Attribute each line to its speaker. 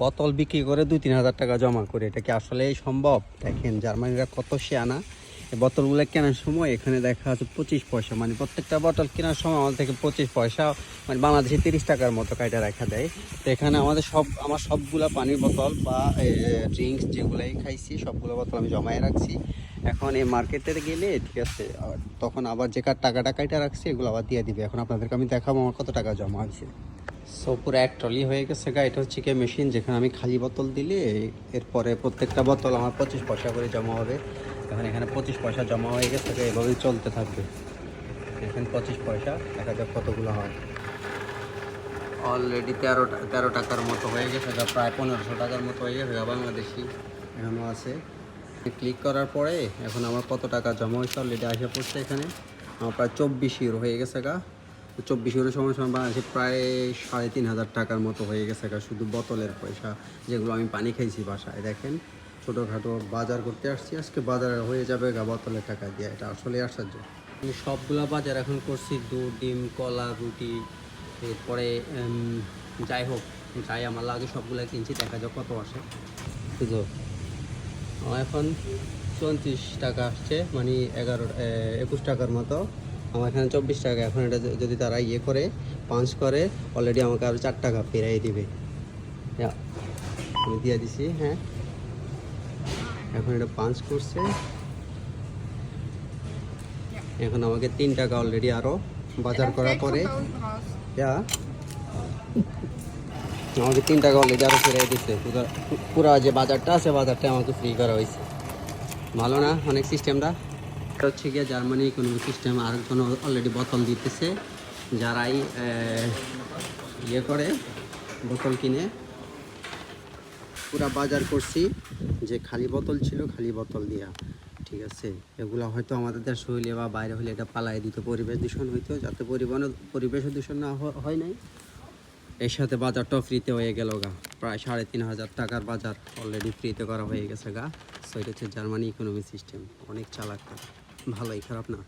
Speaker 1: বোতল বিক্রি করে 2-3 হাজার টাকা জমা করে, এটা কি আসলে সম্ভব? দেখেন জার্মানিরা কত শেয়ানা। এই বোতলগুলো কেনার সময় এখানে দেখা আছে 25 পয়সা, মানে প্রত্যেকটা বোতল কেনার সময় আমাদের থেকে 25 পয়সা, মানে বাংলাদেশে 30 টাকার মতো কাইটা রাখা দেয়। তো এখানে আমার সবগুলা পানির বোতল বা ড্রিঙ্কস যেগুলাই খাইছি সবগুলো বোতল আমি জমায়ে রাখছি। এখন এই মার্কেটে গেলে ঠিক আছে, তখন আবার যে টাকাটা কাইটা রাখছি এগুলো আবার দিয়ে দিবে। এখন আপনাদেরকে আমি দেখাবো আমার কত টাকা জমা হয়েছে। সো পুরো এক ট্রলি হয়ে গেছে গা। এটা হচ্ছে কি মেশিন, যেখানে আমি খালি বোতল দিলে এরপরে প্রত্যেকটা বোতল আমার 25 পয়সা করে জমা হবে। এখন এখানে 25 পয়সা জমা হয়ে গেছে, এভাবেই চলতে থাকবে। এখানে 25 পয়সা, দেখা যাক কতগুলো হয়। অলরেডি 13 টাকার মতো হয়ে গেছে, প্রায় 1500 টাকার মতো হয়ে গেছে বাংলাদেশি এখনও আছে। ক্লিক করার পরে এখন আমার কত টাকা জমা হয়েছে অলরেডি আসে পড়ছে। এখানে আমার প্রায় 24 ইউরো হয়ে গেছে গা। 24 ইউরো সময় বাংলাদেশে প্রায় 3500 টাকার মতো হয়ে গেছে গা, শুধু বোতলের পয়সা যেগুলো আমি পানি খাইছি বাসায়। দেখেন ছোটোখাটো বাজার করতে আসছি আজকে, বাজার হয়ে যাবে গা বোতলের টাকা দিয়ে। এটা আসলে আশ্চর্য। আমি সবগুলা বাজার এখন করছি, দুধ, ডিম, কলা, রুটি, এরপরে যাই হোক যাই আমার লাগে সবগুলা কিনছি। দেখা যাক কত আসে। বুঝলো, আমার এখন 34 টাকা আসছে, মানে 21 টাকার মতো। আমার এখানে 24 টাকা। এখন এটা যদি তারা করে পাঞ্চ করে অলরেডি আমাকে আরও 4 টাকা ফেরাই দিবে। আমি দিয়ে দিছি। হ্যাঁ, এখন এটা পাঞ্চ করছে, এখন আমাকে 3 টাকা অলরেডি আরও বাজার করার পরে আমাকে 3 টাকা অলরেডি আরও ফেরাই দিচ্ছে। পুরো যে বাজারটা আছে বাজারটা আমাকে ফ্রি করা হয়েছে। ভালো না অনেক সিস্টেমটা? এটা হচ্ছে গিয়ে জার্মানি ইকোনমিক সিস্টেম। আরেকজন অলরেডি বোতল দিতেছে, যারাই করে বোতল কিনে। পুরা বাজার করছি, যে খালি বোতল ছিল খালি বোতল দিয়া। ঠিক আছে, এগুলো হয়তো আমাদের দেশ হইলে বা বাইরে হইলে এটা পালাই দিত, পরিবেশ দূষণ হইতো, যাতে পরিবেশ দূষণ না হয় নাই। এর সাথে বাজারটাও ফ্রিতে হয়ে গেল গা। প্রায় 3500 টাকার বাজার অলরেডি ফ্রিতে করা হয়ে গেছে গা। সো এটা হচ্ছে জার্মানি ইকোনমি সিস্টেম। অনেক চালাক, ভালোই, খারাপ না।